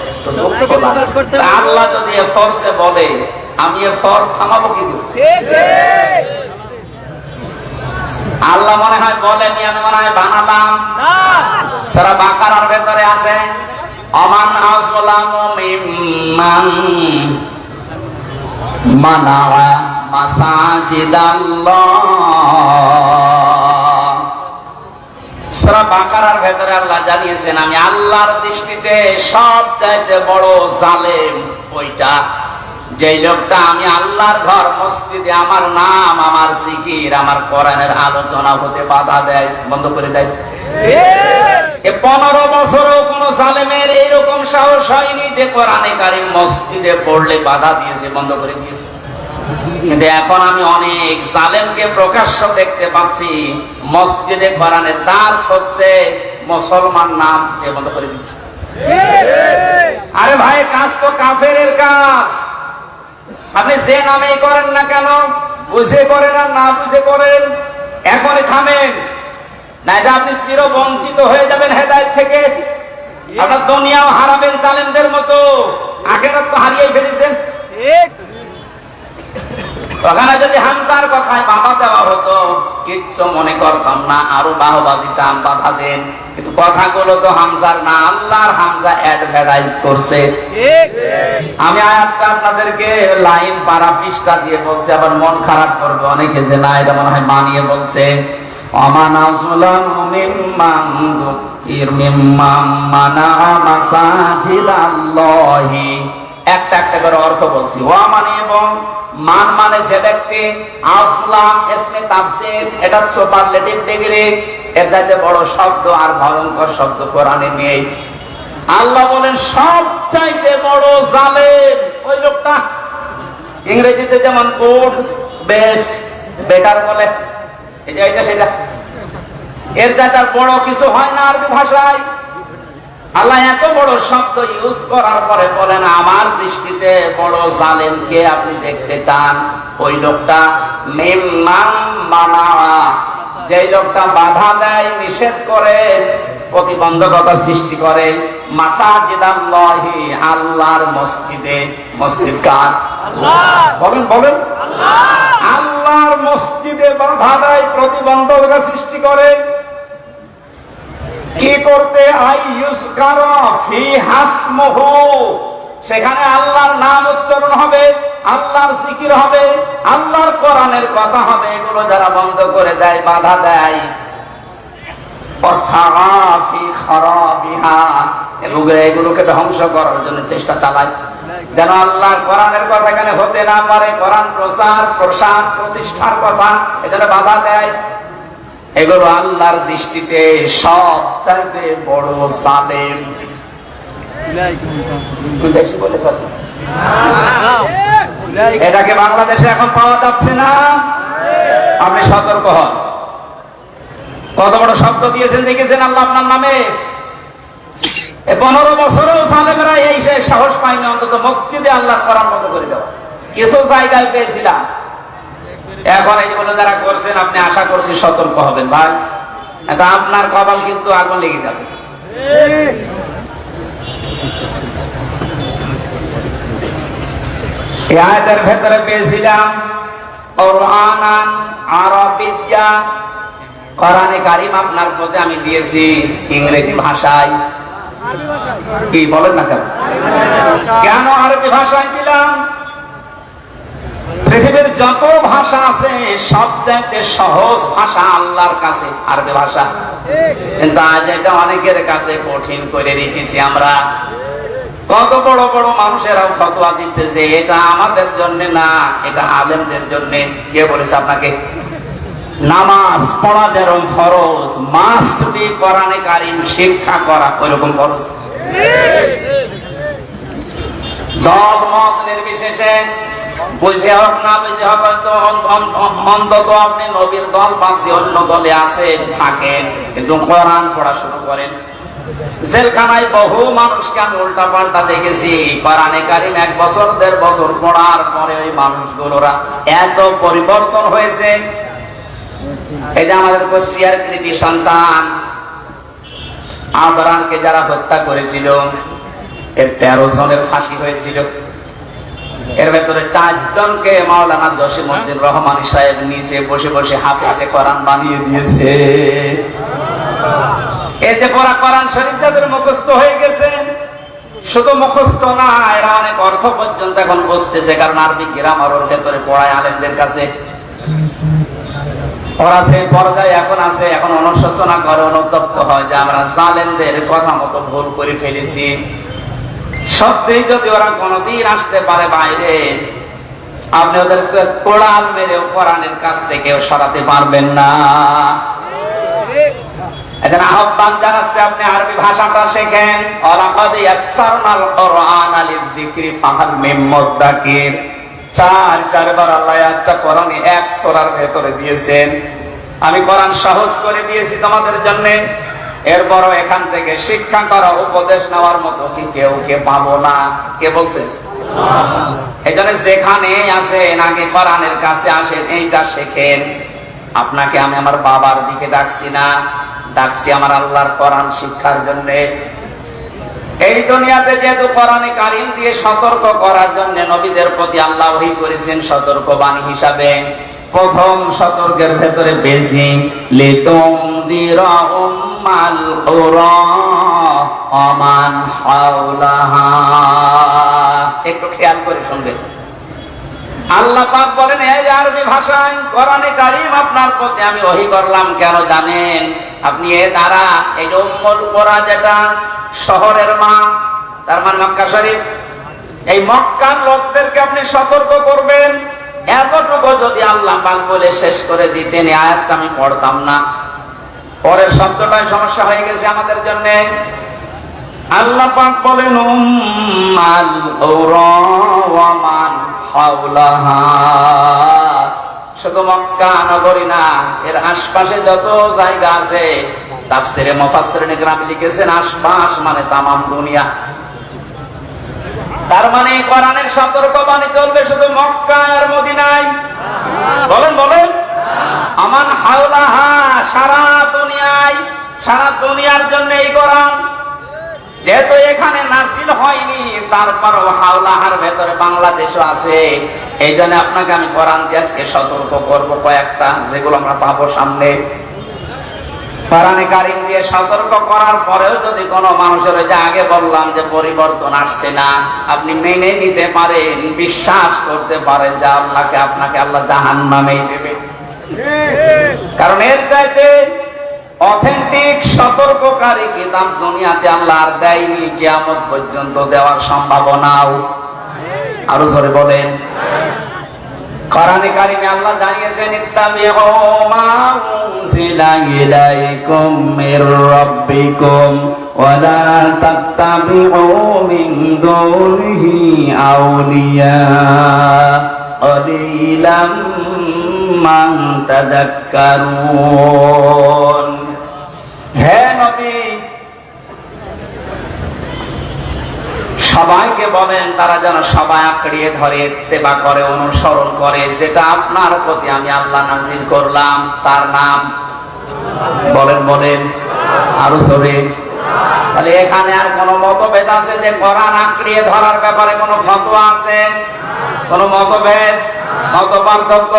আল্লাহ যদি এ ফোর্সে বলে, আমি এ ফোর্স থামাবো কি? আল্লাহ মনে হয় বলেনি, আমি মনে হয় বানালাম। সূরা বাকারার ভেতরে আছে আমান আসলামু মিম্মান মানা মাসাজিদাল্লাহ। সূরা বাকারার ভেতরে আল্লাহ জানিয়েছেন, আমি আল্লাহর দৃষ্টিতে সবচাইতে বড় জালেম ওইটা যেই লোকটা আমি আল্লাহর ঘর মসজিদে আমার নাম, আমার জিকির, আমার কোরআনের আলোচনা হতে বাধা দেয়, বন্ধ করে দেয়। 15 বছরও কোন জালেমের এইরকম সাহস হয়নি যে কোরআনে কারীম মসজিদে পড়লে বাধা দিয়েছে, বন্ধ করে দিয়েছে। কিন্তু এখন আমি অনেক জালেমকে প্রকাশ্য দেখতে পাচ্ছি, মসজিদে কোরআনের দার্স হচ্ছে, মুসলমান নাম সে বন্ধ করে দিচ্ছে। আরে ভাই, কাজ তো কাফেরের কাজ, আপনি যে নামেই করেন না কেন, বুঝে করেন আর না বুঝে করেন, এখনই থামেন, নাইলে আপনি চির বঞ্চিত হয়ে যাবেন হেদায়েত থেকে। আপনার দুনিয়াও হারাবেন জালেমদের মতো, আখিরাত তো হারিয়ে ফেলেছেন। ওখানে যদি হামজার কথায় বাধা দেওয়া হতো কিচ্ছু মনে করতাম না, আরো বাহবা দিতাম, বাধা দেন, কিন্তু কথাগুলো তো হামজার না, আল্লাহর হামজা অ্যাডভার্টাইজ করছে। আমি আয়াতটা আপনাদেরকে লাইন পারা পৃষ্ঠা দিয়ে বলছি, আবার মন খারাপ করবে অনেকে যে না এটা মনে হয় মানিয়ে বলছে। আমান আসলামু মিম্মান মিম্মান মানা মাসাজিদাল্লাহি। একটা একটা করে অর্থ বলছি। ওয়া মানে এবং মান মানে যে ব্যক্তি, আসলাম ইসমে তাফসীর, এটা সুপারলেটিভ ডিগ্রি, এর চাইতে বড় শব্দ আর ভয়ঙ্কর শব্দ কোরআনে নেই। আল্লাহ বলেন সবচাইতে বড় জালেম ওই লোকটা, ইংরেজিতে যেমন গুড, বেস্ট, বেটার বলে, এটা সেটা, এর চাইতে বড় কিছু হয় না আরবি ভাষায়। আল্লাহ এত বড় শব্দ ইউজ করার পরে বলেন আমার দৃষ্টিতে বড় জালেমকে আপনি দেখতে চান, ওই লোকটা মিম্মান মানা, যে লোকটা বাধা দেয়, নিষেধ করে, প্রতিবন্ধকতা সৃষ্টি করে, মাসাজিদাল্লাহি, আল্লাহর মসজিদে। মসজিদ কার? আল্লাহ। বলেন বলেন, আল্লাহর মসজিদে বাধা দেয়, প্রতিবন্ধকতা সৃষ্টি করে। কি করতে? সেখানে আল্লাহর নাম উচ্চারণ হবে, আল্লাহর জিকির হবে, আল্লাহর কোরআনের কথা হবে। এগুলো যারা বন্ধ করে দেয়, বাধা দেয়, এগুলোকে ধ্বংস করার জন্য চেষ্টা চালায়, যেন আল্লাহর কোরআনের কথা এখানে হতে না পারে, কোরআন প্রচার প্রসার প্রতিষ্ঠার কথা, এখানে বাধা দেয়। এগুলো আল্লাহর দৃষ্টিতে সবচাইতে বড় জালেম। এটাকে বাংলাদেশে এখন পাওয়া যাচ্ছে না, আপনি সতর্ক হন। কত বড় শব্দ দিয়েছেন দেখেছেন আল্লাহ আপনার নামে। 15 বছরেও জালেমরা এই সাহস পায়নি অন্তত মসজিদে আল্লাহর কোরআন বন্ধ করে দেওয়া। কিছু জায়গায় পেয়েছিলাম, এখন এইগুলো যারা করছেন আপনি আশা করছি সতর্ক হবেন ভাই, এটা আপনার কপাল কিন্তু আগুন লেগে যাবে। এই আয়াতের ভেতরে পেয়েছিলাম কুরআনান আরাবিয়্যা, কোরআনে কারীম আপনার প্রতি আমি দিয়েছি ইংরেজি ভাষায়। কি বলেন না কেন? কেন আরবি ভাষায় দিলাম? পৃথিবীর যত ভাষা আছে সবচাইতে সহজ ভাষা আল্লাহর কাছে আরবি ভাষা, কিন্তু আজ এটা অনেকের কাছে কঠিন করে রেখেছি আমরা। কত বড় বড় মানুষেরাও ফতোয়া দিচ্ছে যে এটা আমাদের জন্য না, এটা আলেমদের জন্য। কে বলেছে আপনাকে? নামাজ পড়া যেরকম ফরজ, মাস্ট বি কোরআনে কারীম শিক্ষা করা ওইরকম ফরজ। দল মত নির্বিশেষে, বুঝে হোক না বুঝে হোক, অন্তত আপনি নবীর দল বাদ দিয়ে অন্য দলে আছেন থাকেন, কিন্তু কোরআন পড়া শুরু করেন। জেলখানায় বহু মানুষকে আমি উল্টা পাল্টা দেখেছি। কোরআনে কারিম 1 বছর 1.5 বছর পড়ার পরে ওই মানুষগুলোরা এত পরিবর্তন হয়েছে। এই যে আমাদের কুষ্টিয়ার কৃতি সন্তান আবরানকে যারা হত্যা করেছিল, এর 13 জনের ফাঁসি হয়েছিল। এর ভেতরে 4 জনকে মাওলানা জসিমউদ্দিন রহমানী সাহেব নিচে বসে বসে হাফেজে কোরআন বানিয়ে দিয়েছে। এতে পড়া কোরআন শরীফ যাদের মুখস্থ হয়ে গেছে, শুধু মুখস্থ না, এরা অনেক অর্থ পর্যন্ত এখন বুঝতেছে, কারণ আরবি গ্রামার ওর ভেতরে পড়ায় আলেমদের কাছে। ওরা সেই পর্যায়ে এখন আছে, এখন অনুশোচনা করে, অনুতপ্ত হয় যে আমরা জালেমদের কথা মতো ভুল করে ফেলেছি। সত্যি যদি ওরা কোনদিন আসতে পারে বাইরে, আপনি ওদেরকে কোরআন মেরে কোরআনের কাছ থেকে সরাতে পারবেন না। এখন আহ্বান জানাচ্ছে আপনি আরবি ভাষাটা শেখেন। ওয়ালাকাদ ইয়াসসারনাল কুরআনা লিযিকরি ফাহাল মিন মুদ্দাকির। 4 বার আল্লাহ আয়াতটা কোরআনে 1 সূরার ভেতরে দিয়েছেন। আমি কোরআন সহজ করে দিয়েছি তোমাদের জন্য। এরপরও এখান থেকে শিক্ষা করা, উপদেশ নেওয়ার মতো কি কেউ পাবো না? কে বলছে? এই জন্য যেখানে আছেন আগে কোরআনের কাছে আসেন, এইটা শেখেন। আপনাকে আমি আমার বাবার দিকে ডাকছি না, ডাকছি আমার আল্লাহর কোরআন শিক্ষার জন্য। এই দুনিয়াতে যেহেতু কোরআনে কারিম দিয়ে সতর্ক করার জন্য নবীদের প্রতি আল্লাহ ওহী করেছেন সতর্কবাণী হিসাবে। প্রথম সতর্কের ভেতরে বেশি লিতুনদিরা উম্মাল কুরা ওয়ামান হাওলাহা। একটু খেয়াল করে শুনবেন। আল্লাহ পাক বলেন, এই আরবি ভাষায় কোরআনে কারিম আপনার প্রতি আমি ওহী করলাম কেন জানেন? আপনি এ দ্বারা এই যে উম্মুল কুরা, যেটা শহরের মা, তার মানে মক্কা শরীফ, এই মক্কার লোকদেরকে আপনি সতর্ক করবেন। এতটুকু যদি আল্লাহ পাক বলে শেষ করে দিতেন, এই আয়াতটা আমি পড়তাম না। পরের শব্দটাই সমস্যা হয়ে গেছে আমাদের জন্য। আল্লাহ পাক বলেন উম্মাল কুরা ওয়া মান হাওলাহা। শুধু মক্কা নগরী না, এর আশপাশে যত জায়গা আছে, তাফসিরে মুফাসসিরিন ইকরাম লিখেছেন আশপাশ মানে তামাম দুনিয়া। তার মানে কোরআনের সতর্কবাণী চলবে শুধু মক্কা আর মদিনায়? বলেন বলেন। আমান হাওলাহা, সারা দুনিয়ায়, সারা দুনিয়ার জন্য এই কোরআন। যেহেতু এখানে নাযিল হয়নি, তারপরও হাওলাহার ভেতরে বাংলাদেশও আছে। এই জন্য আপনাকে আমি কোরআন দিয়ে আজকে সতর্ক করবো কয়েকটা, যেগুলো আমরা পাবো সামনে। কোরআনে কারিম দিয়ে সতর্ক করার পরেও যদি কোনো মানুষের, ওই যে আগে বললাম যে পরিবর্তন আসছে না, আপনি মেনে নিতে পারেন, বিশ্বাস করতে পারেন যে আল্লাহকে, আপনাকে আল্লাহ জাহান্নামেই দেবে। কারণ এর চাইতে অথেন্টিক সতর্ককারী কিতাব দুনিয়াতে আল্লাহ আর দেয়নি, কিয়ামত পর্যন্ত দেওয়ার সম্ভাবনাও। আরো জোরে বলেন। কোরআনে কারিমে আল্লাহ জানিয়েছেন ইত্তাবিউ মা উনজিলা ইলাইকুম মির রাব্বিকুম ওয়া লা তাত্তাবিউ মিন দুনিহি আউলিয়া ক্বালিলাম মা তাযাক্কারুন। হে নবী, সবাইকে বলেন তারা যেন সবাই আঁকড়িয়ে ধরে, ইত্তেবা করে, অনুসরণ করে যেটা আপনার প্রতি আমি আল্লাহ নাজিল করলাম, তার নাম বলেন বলেন আরো জোরে। তাহলে এখানে আর কোন মতভেদ আছে যে কোরআন আঁকড়িয়ে ধরার ব্যাপারে কোন ফতোয়া আছে? কোন মতভেদ, মত পার্থক্য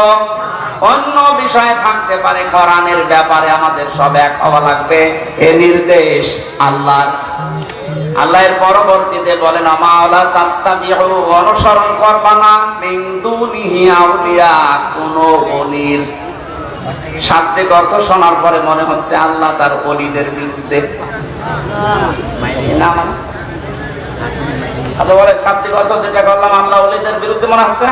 অন্য বিষয়ে থাকতে পারে, কোরআনের ব্যাপারে আমাদের সব এক হওয়া লাগবে। এ নির্দেশ আল্লাহর। আল্লাহ এর পরবর্তীতে বলেন আমালা তাত্তাবিউ, অনুসরণ করবা না, মিন দুনিহি আউলিয়া, কোন ওলির। শাব্দিক অর্থ শোনার পরে মনে হচ্ছে আল্লাহ তার ওলিদের বিরুদ্ধে। বলে শাব্দিক অর্থ যেটা করলাম, আল্লাহ ওলিদের বিরুদ্ধে মনে হচ্ছে।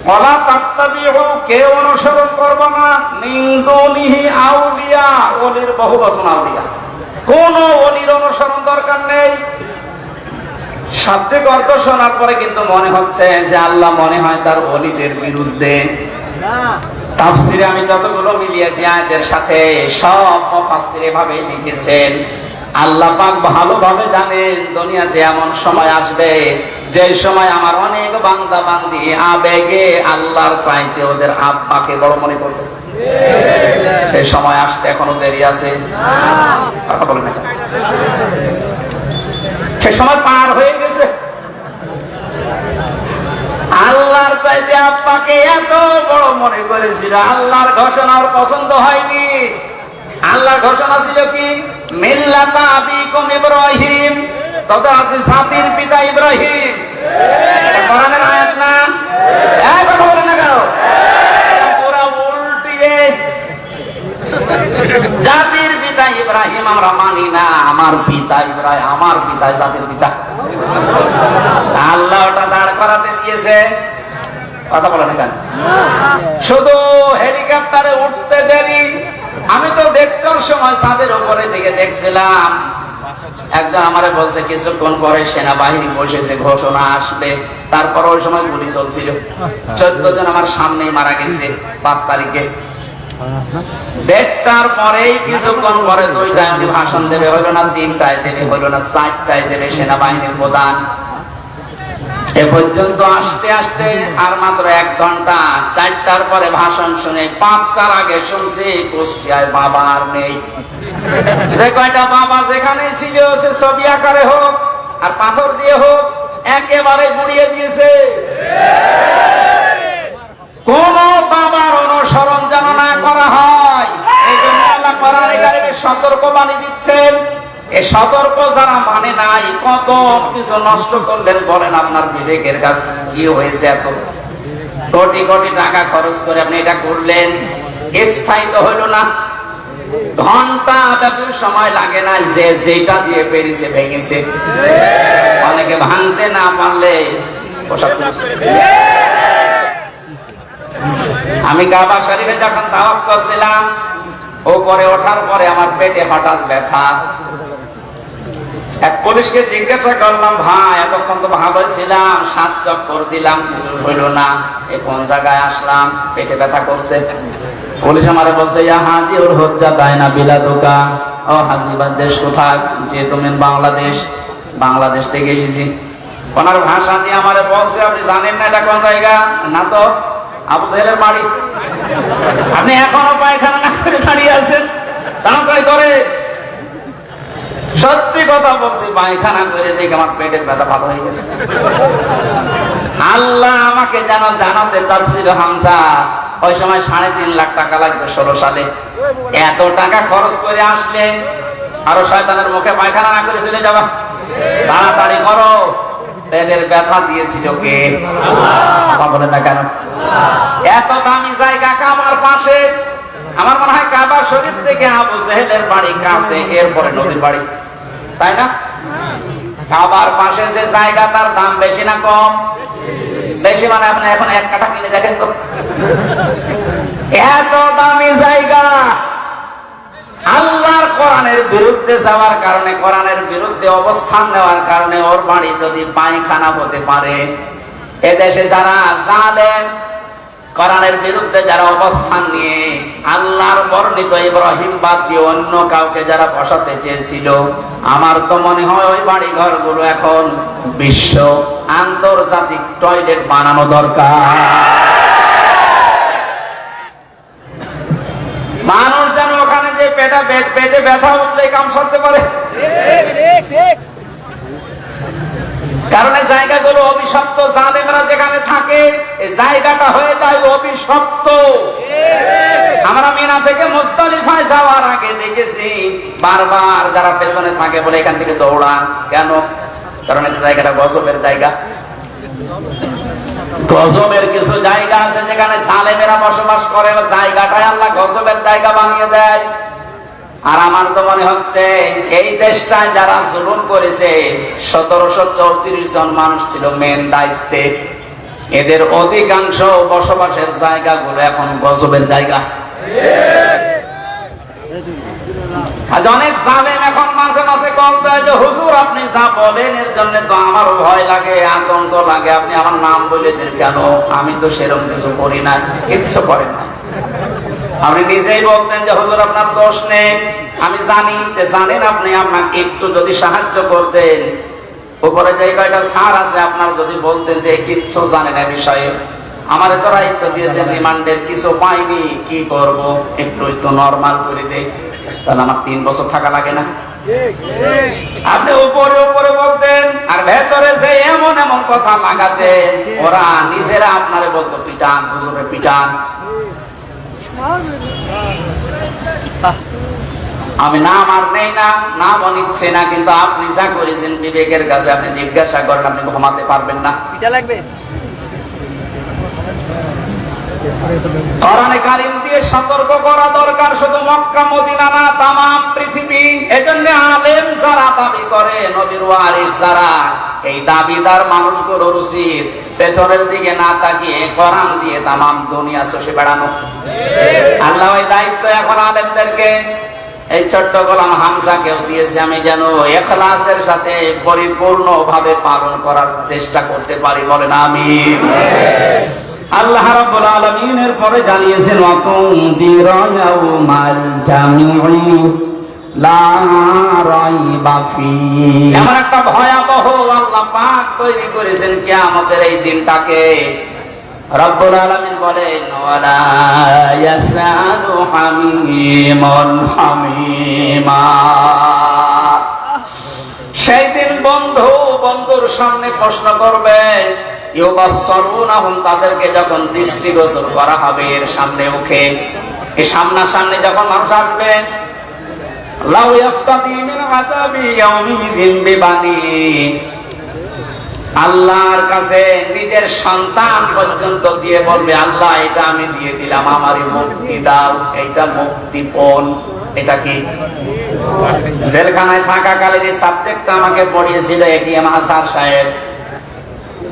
ওয়ালা তাত্তাবিউ, কেউ অনুসরণ করবা না, মিন দুনিহি আউলিয়া, ওলির বহু বচন আউলিয়া, কোন ওলির অনুসরণ দরকার নেই। শাব্দিক অর্থ শোনার পরে কিন্তু মনে হচ্ছে যে আল্লাহ মনে হয় তার ওলিদের বিরুদ্ধে। তাফসিরে আমি যতগুলো মিলিয়েছি আয়াতের সাথে, সব মুফাসসির এভাবে লিখেছেন আল্লাহ পাক ভালোভাবে জানেন দুনিয়াতে এমন সময় আসবে যে সময় আমার অনেক বান্দা বান্দি আবেগে আল্লাহর চাইতে ওদের আব্বাকে বড় মনে করবে। সেই সময় আসতে এখনো দেরি আছে, কথা বলেন না, সে সময় পার হয়ে গেছে। আল্লাহর চাইতে আব্বাকে এত বড় মনে করেছিল, আল্লাহর ঘোষণা ওর পছন্দ হয়নি। আল্লাহর ঘোষণা ছিল কি, মিল্লাতা আবিকুম ইব্রাহিম, তথাপি জাতির পিতা ইব্রাহিম। কোরআনের আয়াত না, এই কথা বলেন না কেন? পুরা উল্টিয়ে জাতির পিতা ইব্রাহিম আমরা মানি না, আমার পিতা ইব্রাহিম, আমার পিতা জাতির পিতা। আল্লাহ ওটা দাঁড় করাতে দিয়েছে, কথা বলে না কেন? শুধু হেলিকপ্টারে উঠতে দেরি। আমি তো দেখতাম সময় ছাদের উপরে দিকে দেখছিলাম, একজন আমারে বলছে কিছুক্ষণ পরে সেনাবাহিনী বসেছে, ঘোষণা আসবে। তারপর ওই সময় গুলি চলছিল, 14 জন আমার সামনেই মারা গেছে 5 তারিখে। দেখতার পরেই কিছুক্ষণ পরে 2টায় উনি ভাষণ দেবে, হইল না 3টায় দেবে, হইল না 4টায় দেবে সেনাবাহিনীর প্রধান। এ পর্যন্ত আসতে আসতে আর মাত্র 1 ঘন্টা। 4টার পরে ভাষণ শুনে 5টার আগে শুনছি কুষ্টিয়ায় বাবা আর নেই। যে কয়টা বাবা যেখানে ছিল সে ছবি আকারে হোক আর পাথর দিয়ে হোক একেবারে গুড়িয়ে দিয়েছে। কোন বাবার অনুসরণ যেন না করা হয়, এই জন্য আল্লাহ কোরআনে কারিমে সতর্কবাণী দিচ্ছেন। এই সতর্ক যারা মানে নাই, কত কিছু নষ্ট করলেন বলেন। আপনার বিবেকের কাছে কি হয়েছে? এত কোটি কোটি টাকা খরচ করে আপনি এটা করলেন, স্থায়ী তো হইল না। ঘন্টা ব্যাপী সময় লাগে না, যে যেটা দিয়ে পেরেছে ভেঙেছে। অনেকে ভাঙতে না পারলে আমি কাবা শরীফে যখন তাওয়াফ করছিলাম, উপরে ওঠার পরে আমার পেটে হঠাৎ ব্যথা। এক পুলিশকে জিজ্ঞাসা করলাম, ভাই এতক্ষণ তো ভালো ছিলাম, 7 চক্কর দিলাম, কিছু হইল না, এ কোন জায়গায় আসলাম, পেটে ব্যথা করছে। পুলিশ আমারে বলছে, ইয়া হাজি ওর হজ্জা তাই না বিলাদুকা। ও হাজিবার দেশ কোথায়? যে তুমি বাংলাদেশ। বাংলাদেশ থেকে এসেছি। ওনার ভাষা দিয়ে আমারে বলছে, আপনি জানেন না এটা কোন জায়গা? না তো, আবু জাহেলের বাড়ি। আপনি এখনো পায়খানা না করে দাঁড়িয়ে আছেন, তাড়াতাড়ি করে। সত্যি কথা বলছি, পায়খানা করে দেখে আমার পেটের ব্যথা ভালো হয়ে গেছে। আল্লাহ আমাকে যেন জানাতে চাচ্ছিল, হামজা ওই সময় 3.5 লাখ টাকা লাগবে 16 সালে। এত টাকা খরচ করে আসলে আরো শয়তানের মুখে পায়খানা না করে চলে যাবা, তাড়াতাড়ি করো। পেটের ব্যথা দিয়েছিল কে? আল্লাহ। বলে না কেন? এত দামি জায়গা কাবার পাশে। আমার মনে হয় কাবা শরীফ থেকে আবু জাহেলের বাড়ি কাছে, এরপরে নবীর বাড়ি, তাই না? কাবার পাশে যে জায়গা, তার দাম বেশি না কম? বেশি। মানে আপনি এখন 1 কাঠা কিনে দেখেন তো, এত দামি জায়গা। আল্লাহর কোরআনের বিরুদ্ধে যাওয়ার কারণে, কোরআনের বিরুদ্ধে অবস্থান নেওয়ার কারণে ওর বাড়ি যদি পায়খানা হতে পারে, এদেশে যারা জালেম, কোরআনের বিরুদ্ধে যারা অবস্থান নিয়ে আল্লাহর বর্ণিত ইব্রাহিম বাদ দিয়ে অন্য কাউকে যারা বসাতে চেয়েছিল, আমার তো মনে হয় ওই বাড়ি ঘরগুলো এখন বিশ্ব আন্তর্জাতিক টয়লেট বানানো দরকার। মানুষ যেন ওখানে যে পেটে ব্যথা উঠলে কাম সারতে পারে। কারণ এই জায়গাগুলো অভিশপ্ত, জালেমরা যেখানে থাকে এই জায়গাটা হয়ে যায় অভিশপ্ত। আমরা মিনা থেকে মুজদালিফায় যাওয়ার আগে দেখেছি বারবার যারা পেছনে থাকে বলে এখান থেকে দৌড়ান। কেন? কারণ এই জায়গাটা গজবের জায়গা। গজবের কিছু জায়গা আছে যেখানে জালেমেরা বসবাস করে, জায়গাটাই আল্লাহ গজবের জায়গা বানিয়ে দেয়। আর আমার তো মনে হচ্ছে এই দেশটায় যারা জুলুম করেছে 1734 জন মানুষ ছিল মেন দায়িত্বে, এদের অধিকাংশ বসবাসের জায়গাগুলো এখন গজবের জায়গা। আজ অনেক জালেম এখন মাঝে মাঝে কল দেয় যে হুজুর আপনি যা বলেন এর জন্য তো আমার ভয় লাগে, আতঙ্ক লাগে, আপনি আমার নাম বলে দেন কেন? আমি তো সেরকম কিছু করি না। কিচ্ছু করেন না। আপনি নিজেই বলতেন যে হুজুর আপনার দোষ নেই, আমি জানি, জানেন আপনি, আপনাকে একটু যদি সাহায্য করতেন, উপরে যে কয়টা স্যার আছে আপনার যদি বলতেন যে কিচ্ছু জানেন এ বিষয়ে, আমার তো দায়িত্ব দিয়েছেন রিমান্ডের, কিছু পাইনি, কি করব, একটু একটু নরমাল করে দেই, তাহলে আমার 3 বছর থাকা লাগে না? আপনি উপরে উপরে বলতেন আর ভেতরে যে এমন এমন কথা লাগাতেন, ওরা নিজেরা আপনারে বলতো পিটান, হুজুরে পিটান। আমি নাম আর নেই না, নামও নিচ্ছে না, কিন্তু আপনি যা করেছেন বিবেকের কাছে আপনি জিজ্ঞাসা করেন, আপনি ঘুমাতে পারবেন না। পিটা লাগবে। কোরআনে কারীম দিয়ে সতর্ক করা দরকার, শুধু মক্কা মদিনা না, তামাম পৃথিবী। এজন্য আলেম যারা দাবি করে, নবীর ওয়ারিস যারা, এই দাবিদার মানুষগুলোর উচিত পেছনের দিকে না তাকিয়ে কোরআন দিয়ে তামাম দুনিয়া চষে বেড়ানো। আল্লাহ ওই দায়িত্ব এখন আলেমদেরকে, এই ছোট্ট গোলাম হামজাকেও দিয়েছে, আমি যেন ইখলাসের সাথে পরিপূর্ণভাবে পালন করার চেষ্টা করতে পারি, বলেন আমিন। আল্লাহ রাব্বুল আলামিনের পরে জানিয়েছেন ওয়াতুনদিরা ইয়াউমাল জামিঈ লা রাইবা ফীহি, এমন একটা ভয়াবহ আল্লাহ পাক তৈরি করেছেন কিয়ামতের এই দিনটাকে। রব্বুল আলামিন বলেন ওয়ালা ইয়াসালু হামীমুন হামীমা, সেই দিন বন্ধু বন্ধুর সামনে প্রশ্ন করবে, ইউবাসসিরুনাহুম, তাদেরকে যখন দৃষ্টিগোচর করা হবে এর সামনে মুখে, এই সামনাসামনি যখন মানুষ আসবে, লাউ ইয়াফতাদি মিন আযাবি ইয়াউমিদিন বিবানি, আল্লাহর কাছে নিজের সন্তান পর্যন্ত দিয়ে বলবে, আল্লাহ এটা আমি দিয়ে দিলাম, আমারই মুক্তি দাও, এইটা মুক্তিপণ। এটা কি? জেলখানায় থাকাকালীন এই সাবজেক্টটা আমাকে পড়িয়েছিল এটিএম হাসান সাহেব,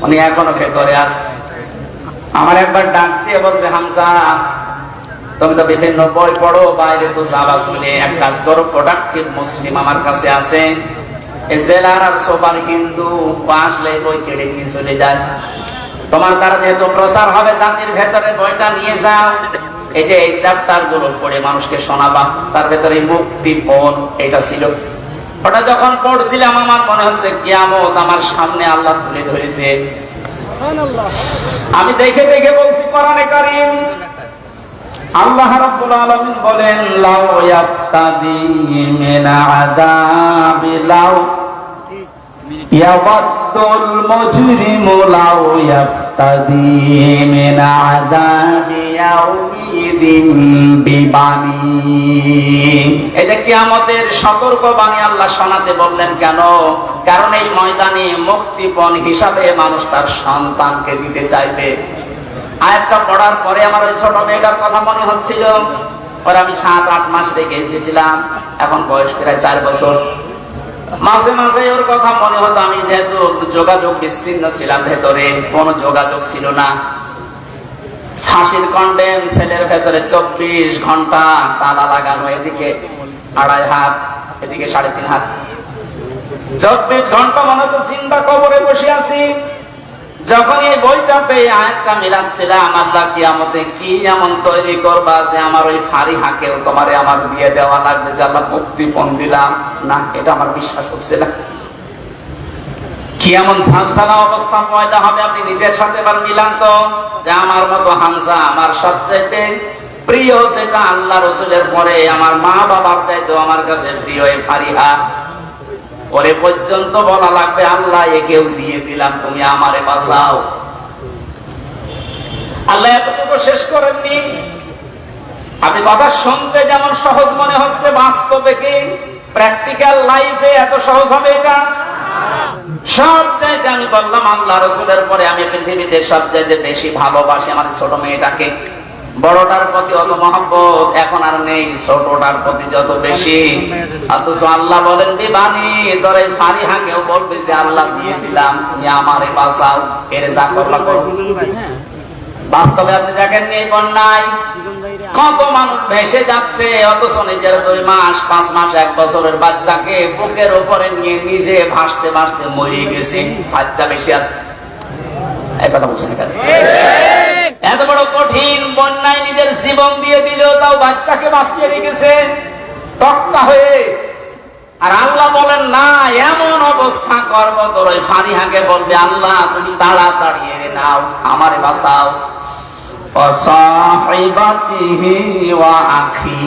উনি এখনো ভেতরে আছে। আমার একবার ডাক দিয়ে বলছে, হামজা তুমি তো বিভিন্ন বই পড়ো, বাইরে তো যাবা, শুনে এক কাজ করো, প্রোডাক্টিভ মুসলিম আমার কাছে আছে, জেলার আর সোবার হিন্দু, আসলে বই কেড়ে নিয়ে চলে যায়, তোমার দ্বারা যেহেতু প্রচার হবে জাতির ভেতরে, বইটা নিয়ে যাও, এই যে এই চ্যাপ্টার গুলো পড়ে মানুষকে শোনাবা, তার ভেতরে মুক্তিপণ এটা ছিল। ওটা যখন পড়ছিলাম আমার মনে হচ্ছে কিয়ামত আমার সামনে আল্লাহ তুলে ধরেছে। আমি দেখে দেখে বলছি কোরআনে কারীম, আল্লাহ রাব্বুল আলামিন বলেন লাউ ইয়াফতাদি মিন আযাবি লাউ ইয়াওয়াদ্দুল মুজরিমু লাউ ইয়াফতাদি মিন আযাবি ইয়াউমিদিন বিবানি। এটা কিয়ামতের সতর্ক বাণী আল্লাহ শোনাতে বললেন কেন? কারণ এই ময়দানে মুক্তিপণ হিসাবে মানুষ তার সন্তানকে দিতে চাইবে। আয়াতটা পড়ার পরে আমার ওই ছোট মেয়েটার কথা মনে হচ্ছিল, ওর আমি 7-8 মাস রেখে এসেছিলাম, এখন বয়স প্রায় 4 বছর। মাঝে মাঝে ওর কথা মনে হতো, আমি যেহেতু যোগাযোগ বিচ্ছিন্ন ছিলাম, ভেতরে কোনো যোগাযোগ ছিল না, ফাঁসির কন্ডেম সেলের ভেতরে 24 ঘন্টা তালা লাগানো, এদিকে 2.5 হাত, এদিকে 3.5 হাত, 24 ঘন্টা মনে হতো চিন্তা কবরে বসে আছি। যখন এই বইটা পেয়ে আয়াতটা মিলাচ্ছিলাম, আল্লাহ কিয়ামতে কি এমন তৈরি করবা যে আমার ওই ফারি হাকেও তোমারে আমার দিয়ে দেওয়া লাগবে, যে আল্লাহ মুক্তিপণ দিলাম, না এটা আমার বিশ্বাস হচ্ছে না। কি এমন সালসালা অবস্থা পয়দা হবে, আপনি নিজের সাথে এবার মিলান তো, যে আমার মতো হামজা, আমার সবচাইতে প্রিয় যেটা আল্লাহ রাসূলের পরে আমার মা বাবার চাইতেও আমার কাছে প্রিয় এই ফারিহা, ওরে পর্যন্ত বলা লাগবে আল্লাহ একেও দিয়ে দিলাম, তুমি আমারে বাঁচাও। আল্লাহ এতটুকু শেষ করেননি। আপনি কথা শুনতে যেমন সহজ মনে হচ্ছে, বাস্তবে কি প্র্যাকটিক্যাল লাইফে এত সহজ হবে এটা? সব চাইতে আমি বললাম আল্লাহ রাসূলের পরে আমি পৃথিবীতে সবচাইতে বেশি ভালোবাসি আমার ছোট মেয়েটাকে। বড়টার প্রতি অত মহব্বত এখন আর নেই, ছোটটার প্রতি যত বেশি। অথচ আল্লাহ বলেন বিবানি, ধরে ফারিহাকেও বলবে যে আল্লাহ দিয়ে দিলাম, তুমি আমারে বাঁচাও, এর যা করলা করো। বাস্তবে আপনি দেখেন এই বন্যায় কত মানুষ ভেসে যাচ্ছে, অথচ নিজের 2 মাস 5 মাস 1 বছরের বাচ্চাকে বুকের উপরে নিয়ে নিজে ভাসতে ভাসতে মরে গেছে, বাচ্চা বেশি আছে। এই কথা বলছেন কেন? এত বড় কঠিন বন্যায় নিজের জীবন দিয়ে দিল, তাও বাচ্চাকে বাঁচিয়ে রেখেছে। তক্তা হয়ে। আর আল্লাহ বলেন না, এমন অবস্থা করব তোর ওই ফারিহাকে বলবে আল্লাহ তুমি তাড়াতাড়ি এনে নাও, আমারে বাঁচাও। ওয়া সাহিবাতিহি ওয়া আখি,